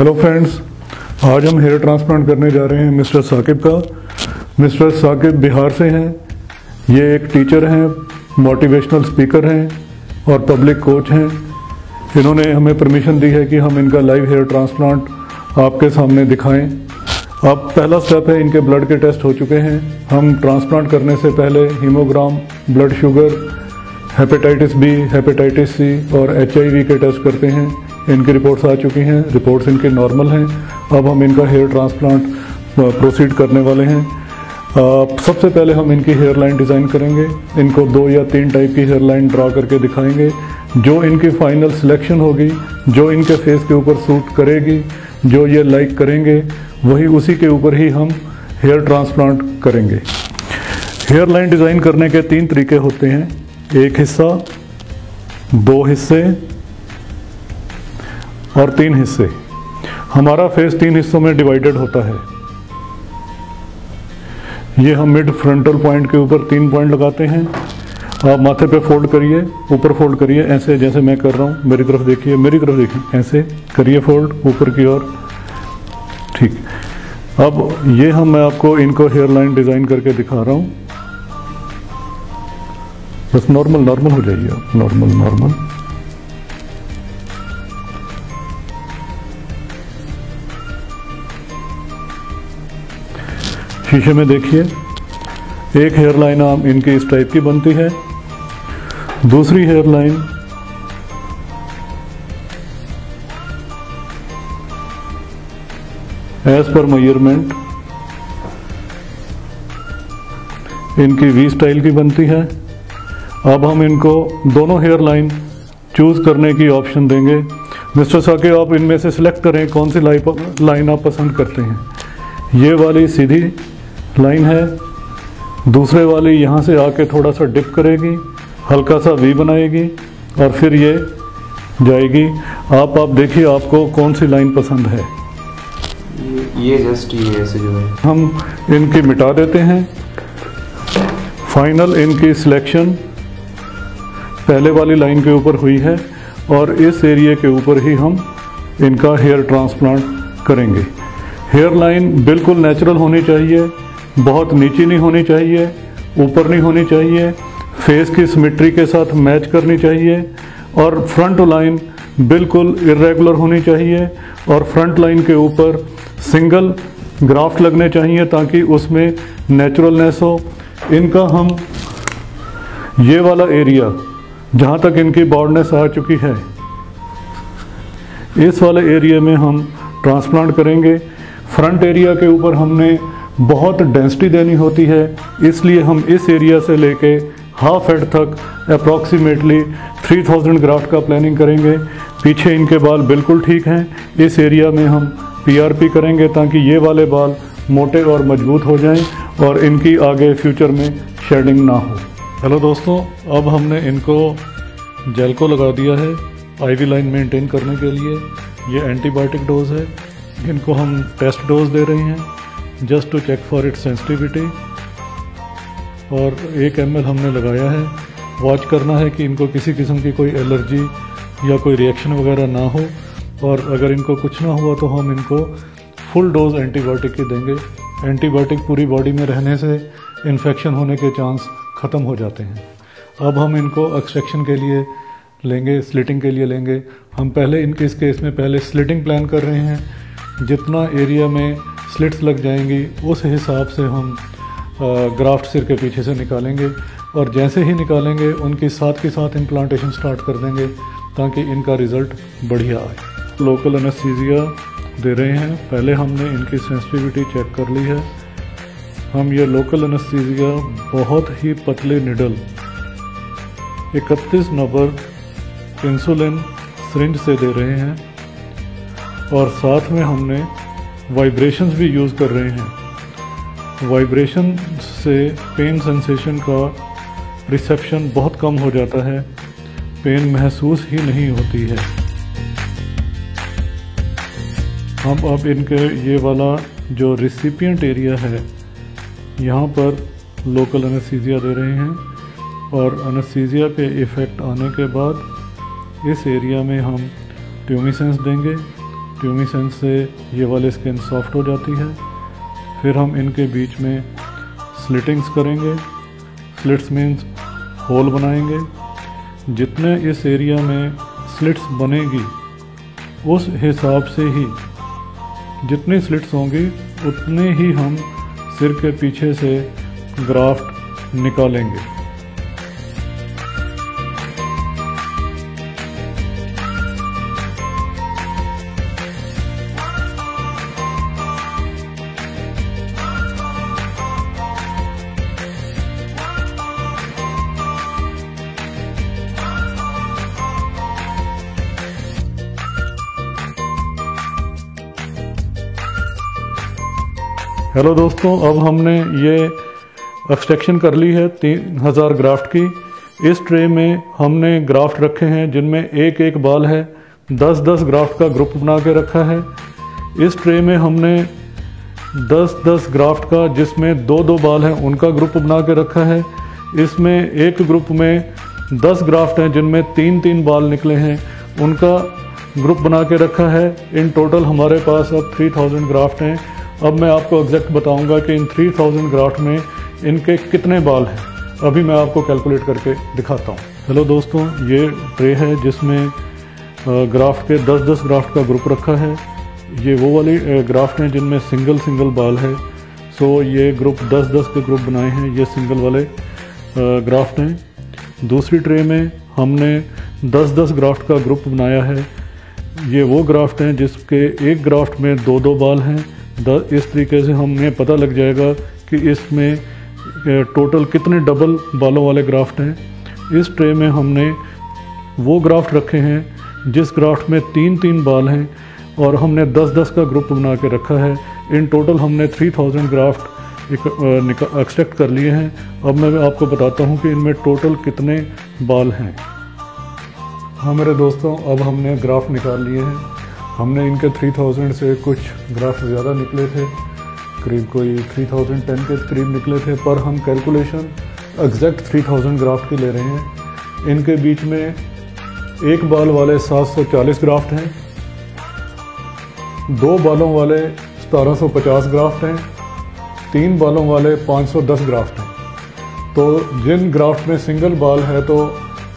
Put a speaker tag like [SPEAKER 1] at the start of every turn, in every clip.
[SPEAKER 1] Hello friends, आज हम hair transplant करने जा रहे हैं मिस्टर साकिब का। मिस्टर साकिब बिहार से हैं। ये एक टीचर हैं, मोटिवेशनल स्पीकर हैं और पब्लिक कोच हैं। इन्होंने हमें परमिशन दी है कि हम इनका लाइव हेयर ट्रांसप्लांट आपके सामने दिखाएं। अब पहला स्टेप है, इनके ब्लड के टेस्ट हो चुके हैं। हम ट्रांसप्लांट करने से पहले haemogram, blood sugar, hepatitis B, hepatitis C और HIV के टेस्ट करते हैं। इनकी रिपोर्ट्स आ चुकी हैं, रिपोर्ट्स इनकी नॉर्मल हैं। अब हम इनका हेयर ट्रांसप्लांट प्रोसीड करने वाले हैं। सबसे पहले हम इनकी हेयर लाइन डिज़ाइन करेंगे। इनको 2 या 3 टाइप की हेयर लाइन ड्रा करके दिखाएंगे। जो इनकी फाइनल सिलेक्शन होगी, जो इनके फेस के ऊपर सूट करेगी, जो ये लाइक करेंगे, वही उसी के ऊपर ही हम हेयर ट्रांसप्लांट करेंगे। हेयर लाइन डिज़ाइन करने के 3 तरीके होते हैं, एक हिस्सा, 2 हिस्से और 3 हिस्से। हमारा फेस 3 हिस्सों में डिवाइडेड होता है। ये हम मिड फ्रंटल पॉइंट के ऊपर 3 पॉइंट लगाते हैं। आप माथे पे फोल्ड करिए, ऊपर फोल्ड करिए, ऐसे जैसे मैं कर रहा हूँ। मेरी तरफ देखिए, मेरी तरफ देखिए, ऐसे करिए फोल्ड ऊपर की ओर। ठीक, अब ये मैं आपको इनको हेयर लाइन डिज़ाइन करके दिखा रहा हूँ। बस नॉर्मल हो जाइए आप, नॉर्मल। शीशे में देखिए, एक हेयर लाइन आम इनकी इस टाइप की बनती है, दूसरी हेयर लाइन एज पर मेजरमेंट इनकी V स्टाइल की बनती है। अब हम इनको दोनों हेयर लाइन चूज करने की ऑप्शन देंगे। मिस्टर साकिब, आप इनमें से सिलेक्ट करें कौन सी लाइन आप पसंद करते हैं। ये वाली सीधी लाइन है, दूसरे वाली यहाँ से आके थोड़ा सा डिप करेगी, हल्का सा V बनाएगी और फिर ये जाएगी। आप देखिए आपको कौन सी लाइन पसंद है।
[SPEAKER 2] ये जस्ट ये ऐसे जो है
[SPEAKER 1] हम इनकी मिटा देते हैं। फाइनल इनकी सिलेक्शन पहले वाली लाइन के ऊपर हुई है और इस एरिया के ऊपर ही हम इनका हेयर ट्रांसप्लांट करेंगे। हेयर लाइन बिल्कुल नेचुरल होनी चाहिए, बहुत नीची नहीं होनी चाहिए, ऊपर नहीं होनी चाहिए, फेस की सिमेट्री के साथ मैच करनी चाहिए और फ्रंट लाइन बिल्कुल इरेगुलर होनी चाहिए और फ्रंट लाइन के ऊपर सिंगल ग्राफ्ट लगने चाहिए ताकि उसमें नेचुरलनेस हो। इनका हम ये वाला एरिया जहाँ तक इनकी बॉर्डनेस आ चुकी है, इस वाले एरिया में हम ट्रांसप्लांट करेंगे। फ्रंट एरिया के ऊपर हमने बहुत डेंसिटी देनी होती है, इसलिए हम इस एरिया से लेके हाफ हेड तक अप्रॉक्सीमेटली 3000 ग्राफ्ट का प्लानिंग करेंगे। पीछे इनके बाल बिल्कुल ठीक हैं, इस एरिया में हम PRP करेंगे ताकि ये वाले बाल मोटे और मजबूत हो जाएं और इनकी आगे फ्यूचर में शेडिंग ना हो। हेलो दोस्तों, अब हमने इनको जेल को लगा दिया है IV लाइन मेंटेन करने के लिए। ये एंटीबायोटिक डोज है, इनको हम टेस्ट डोज दे रहे हैं just to check for its sensitivity. और 1 ml हमने लगाया है। वॉच करना है कि इनको किसी किस्म की कोई एलर्जी या कोई रिएक्शन वगैरह ना हो, और अगर इनको कुछ ना हुआ तो हम इनको फुल डोज एंटीबायोटिक की देंगे। एंटीबायोटिक पूरी बॉडी में रहने से इन्फेक्शन होने के चांस ख़त्म हो जाते हैं। अब हम इनको एक्सट्रैक्शन के लिए लेंगे, स्लिटिंग के लिए लेंगे। हम पहले इनके इस केस में पहले स्लिटिंग प्लान कर रहे हैं। जितना एरिया में स्लिट्स लग जाएंगी उस हिसाब से हम ग्राफ्ट सिर के पीछे से निकालेंगे और जैसे ही निकालेंगे उनकी साथ के साथ इम्प्लांटेशन स्टार्ट कर देंगे ताकि इनका रिज़ल्ट बढ़िया आए। लोकल एनेस्थीसिया दे रहे हैं। पहले हमने इनकी सेंसिटिविटी चेक कर ली है। हम ये लोकल एनेस्थीसिया बहुत ही पतले निडल 31 नंबर इंसुलिन सिरिंज से दे रहे हैं और साथ में हमने वाइब्रेशंस भी यूज़ कर रहे हैं। वाइब्रेशन से पेन सेंसेशन का रिसेप्शन बहुत कम हो जाता है, पेन महसूस ही नहीं होती है। हम अब इनके ये वाला जो रिसिपिएंट एरिया है यहाँ पर लोकल एनेस्थीसिया दे रहे हैं और एनेस्थीसिया के इफ़ेक्ट आने के बाद इस एरिया में हम ट्यूमिसेंस देंगे। ट्यूमिसेंस से ये वाली स्किन सॉफ्ट हो जाती है। फिर हम इनके बीच में स्लिटिंग्स करेंगे। स्लिट्स मीन्स होल बनाएंगे। जितने इस एरिया में स्लिट्स बनेगी उस हिसाब से ही जितनी स्लिट्स होंगी उतने ही हम सिर के पीछे से ग्राफ्ट निकालेंगे। हेलो दोस्तों, अब हमने ये एक्सट्रैक्शन कर ली है 3000 ग्राफ्ट की। इस ट्रे में हमने ग्राफ्ट रखे हैं जिनमें एक एक बाल है। 10-10 ग्राफ्ट का ग्रुप बना के रखा है। इस ट्रे में हमने 10-10 ग्राफ्ट का जिसमें 2-2 बाल हैं उनका ग्रुप बना के रखा है। इसमें एक ग्रुप में 10 ग्राफ्ट हैं जिनमें 3-3 बाल निकले हैं, उनका ग्रुप बना के रखा है। इन टोटल हमारे पास अब 3000 ग्राफ्ट हैं। अब मैं आपको एग्जैक्ट बताऊंगा कि इन 3000 ग्राफ्ट में इनके कितने बाल हैं। अभी मैं आपको कैलकुलेट करके दिखाता हूं। हेलो दोस्तों, ये ट्रे है जिसमें ग्राफ्ट के 10-10 ग्राफ्ट का ग्रुप रखा है। ये वो वाली ग्राफ्ट हैं जिनमें सिंगल बाल है। सो ये ग्रुप 10-10 के ग्रुप बनाए हैं। ये सिंगल वाले ग्राफ्ट हैं। दूसरी ट्रे में हमने 10-10 ग्राफ्ट का ग्रुप बनाया है। ये वो ग्राफ्ट हैं जिसके एक ग्राफ्ट में 2-2 बाल हैं। इस तरीके से हमें पता लग जाएगा कि इसमें टोटल कितने डबल बालों वाले ग्राफ्ट हैं। इस ट्रे में हमने वो ग्राफ्ट रखे हैं जिस ग्राफ्ट में 3-3 बाल हैं और हमने 10-10 का ग्रुप बना के रखा है। इन टोटल हमने 3000 ग्राफ्ट एक्सट्रैक्ट कर लिए हैं। अब मैं आपको बताता हूँ कि इनमें टोटल कितने बाल हैं। हाँ मेरे दोस्तों, अब हमने ग्राफ्ट निकाल लिए हैं। हमने इनके 3000 से कुछ ग्राफ्ट ज़्यादा निकले थे, करीब कोई 3010 के करीब निकले थे, पर हम कैलकुलेशन एग्जैक्ट 3000 ग्राफ्ट की ले रहे हैं। इनके बीच में एक बाल वाले 740 ग्राफ्ट हैं, 2 बालों वाले 1750 ग्राफ्ट हैं, 3 बालों वाले 510 ग्राफ्ट हैं। तो जिन ग्राफ्ट में सिंगल बाल है तो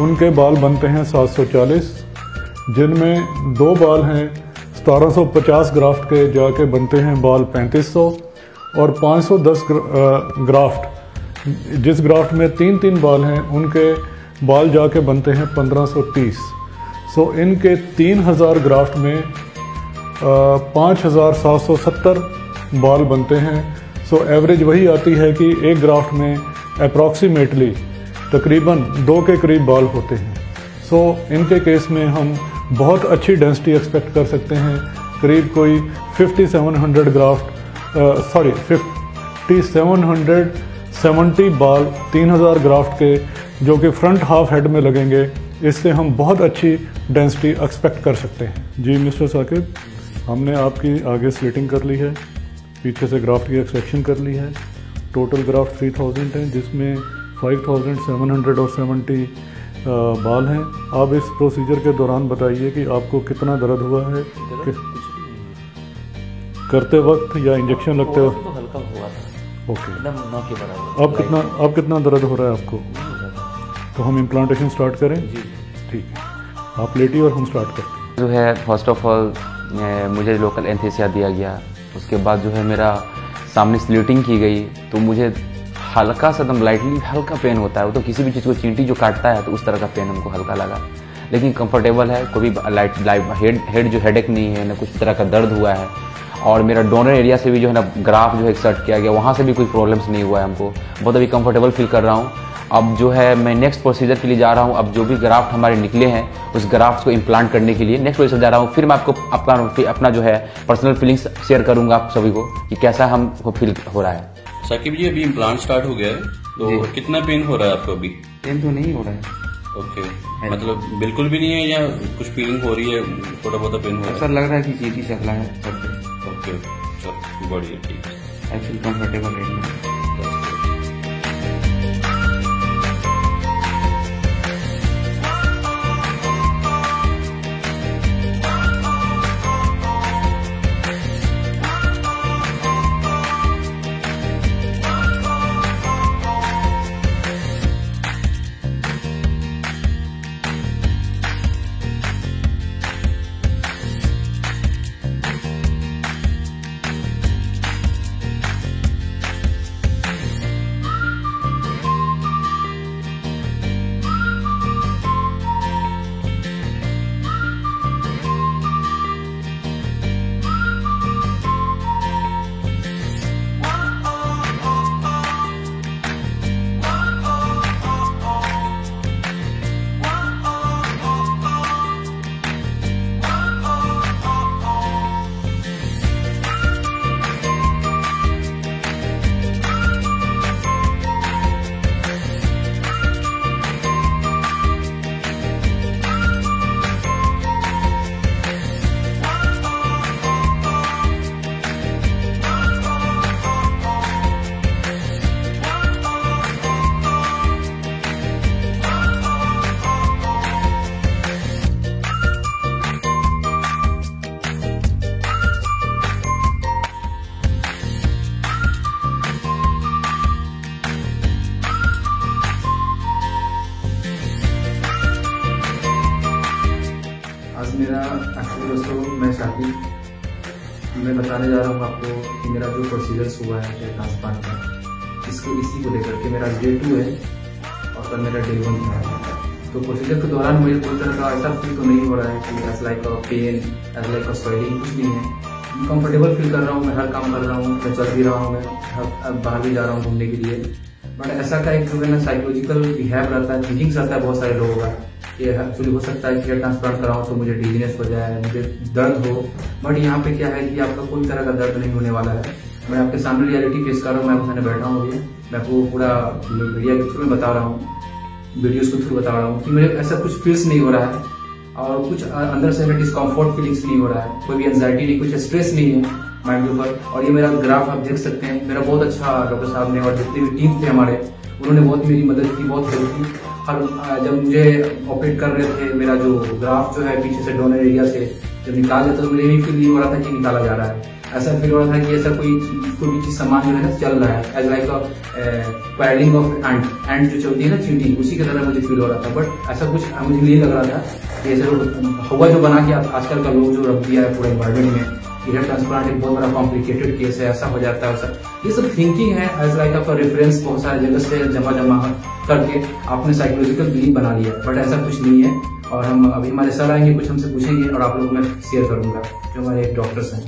[SPEAKER 1] उनके बाल बनते हैं 740, जिनमें 2 बाल हैं 1750 ग्राफ्ट के जाके बनते हैं बाल 3500, और 510 ग्राफ्ट जिस ग्राफ्ट में 3-3 बाल हैं उनके बाल जाके बनते हैं 1530। सो इनके 3000 ग्राफ्ट में 5770 बाल बनते हैं। सो एवरेज वही आती है कि एक ग्राफ्ट में अप्रॉक्सीमेटली तकरीबन 2 के करीब बाल होते हैं। सो इनके केस में हम बहुत अच्छी डेंसिटी एक्सपेक्ट कर सकते हैं। करीब कोई 5770 बाल 3000 ग्राफ्ट के जो कि फ्रंट हाफ हेड में लगेंगे। इससे हम बहुत अच्छी डेंसिटी एक्सपेक्ट कर सकते हैं। जी मिस्टर साकिब, हमने आपकी आगे स्लिटिंग कर ली है, पीछे से ग्राफ्ट की एक्सट्रैक्शन कर ली है। टोटल ग्राफ्ट 3000 हैं जिसमें 5770 बाल हैं। आप इस प्रोसीजर के दौरान बताइए कि आपको कितना दर्द हुआ है करते वक्त या इंजेक्शन लगते वक्त?
[SPEAKER 3] तो हल्का हुआ था।
[SPEAKER 1] ओके,
[SPEAKER 3] एकदम ना के बराबर।
[SPEAKER 1] अब कितना दर्द हो रहा है आपको? तो हम इम्प्लांटेशन स्टार्ट करें?
[SPEAKER 3] जी
[SPEAKER 1] ठीक है, आप लेटिए और हम स्टार्ट करते हैं।
[SPEAKER 3] जो है फर्स्ट ऑफ ऑल मुझे लोकल एनेस्थीसिया दिया गया। उसके बाद जो है मेरा सामने स्लिटिंग की गई, तो मुझे हल्का सा एकदम लाइटली हल्का पेन होता है। वो तो किसी भी चीज़ को चींटी जो काटता है तो उस तरह का पेन हमको हल्का लगा, लेकिन कंफर्टेबल है। कोई भी हेड जो हेडेक नहीं है, ना कुछ तरह का दर्द हुआ है। और मेरा डोनर एरिया से भी जो है ना ग्राफ जो है एक्सर्ट किया गया, वहाँ से भी कोई प्रॉब्लम्स नहीं हुआ है हमको। बहुत अभी कंफर्टेबल फील कर रहा हूँ। अब जो है मैं नेक्स्ट प्रोसीजर के लिए जा रहा हूँ। अब जो भी ग्राफ्ट हमारे निकले हैं उस ग्राफ्ट को इम्प्लांट करने के लिए नेक्स्ट प्रोसीजर जा रहा हूँ। फिर मैं आपको अपना जो है पर्सनल फीलिंग्स शेयर करूँगा आप सभी को कि कैसा हमको फील हो रहा है।
[SPEAKER 4] साकिब जी, अभी इम्प्लांट स्टार्ट हो गया है, तो कितना पेन हो रहा है आपको अभी?
[SPEAKER 3] पेन तो नहीं हो रहा है।
[SPEAKER 4] ओके, मतलब बिल्कुल भी नहीं है या कुछ फीलिंग हो रही है? थोड़ा बहुत पेन हो रहा है?
[SPEAKER 3] ऐसा लग रहा है कि चीटी चल रहा है।
[SPEAKER 4] ओके, चलो बढ़िया, ठीक है।
[SPEAKER 3] आई फील कंफर्टेबल है।
[SPEAKER 5] बताने जा रहा हूँ आपको कि मेरा जो प्रोसीजर्स हुआ है हेयर ट्रांसप्लांट का, इसी को लेकर के मेरा डे 2 है और कल मेरा डे 1 है। तो प्रोसीजर के दौरान मुझे कोई तरह का ऐसा फील तो नहीं हो रहा है कि as like a pain, as like a swelling, कुछ नहीं है। कंफर्टेबल फील कर रहा हूँ, मैं हर काम कर रहा हूँ, मैं चल भी रहा हूँ, मैं बाहर भी जा रहा हूँ घूमने के लिए। बट ऐसा का एक जो है ना साइकोलॉजिकल बिहेव रहता है, थिंकिंग्स रहता है बहुत सारे लोगों का कि एक्चुअली हो सकता है कि हेयर ट्रांसप्लांट कराऊँ तो मुझे डिजीनेस हो जाए, मुझे दर्द हो। बट यहाँ पे क्या है कि आपका कोई तरह का दर्द नहीं होने वाला है। मैं आपके सामने रियलिटी फेस कर रहा हूँ, मैं आपके सामने बैठा हूँ अभी, मैं आपको पूरा मीडिया के थ्रू में बता रहा हूँ, वीडियोस के थ्रू बता रहा हूँ कि मेरे ऐसा कुछ फील्स नहीं हो रहा है और कुछ अंदर से डिस्कम्फर्ट फीलिंग्स नहीं हो रहा है, कोई भी एंजाइटी नहीं, कुछ स्ट्रेस नहीं है माइंड के ऊपर। और ये मेरा ग्राफ आप देख सकते हैं, मेरा बहुत अच्छा डॉक्टर साहब ने और जितने भी टीम थे हमारे, उन्होंने बहुत मेरी मदद की, बहुत हेल्प की। और जब मुझे ऑपरेट कर रहे थे, मेरा जो ग्राफ जो है पीछे से डोनर एरिया से जब निकाल देता तो मुझे भी फील नहीं हो रहा था कि निकाला जा रहा है। ऐसा फील हो रहा था कि ऐसा कोई भी चीज सामान जो है ना चल रहा है, as like paddling off and जो चलती है ना चींटी, उसी की तरह मुझे फील हो रहा था। बट ऐसा कुछ मुझे नहीं लग रहा था कि ऐसा हवा जो बना के आजकल का लोग जो रख दिया है पूरे एनवायरमेंट में, हेयर ट्रांसप्लांट एक बहुत बड़ा कॉम्प्लिकेटेड केस है, ऐसा हो जाता है वैसा, ये सब थिंकिंग है एज लाइक आपका रेफरेंस बहुत सारे जगह से जमा करके आपने साइकोलॉजिकल बिलीव बना लिया। बट ऐसा कुछ नहीं है। और हम अभी हमारे सर आएंगे, कुछ हमसे पूछेंगे और आप लोगों को मैं शेयर करूंगा जो हमारे डॉक्टर्स हैं।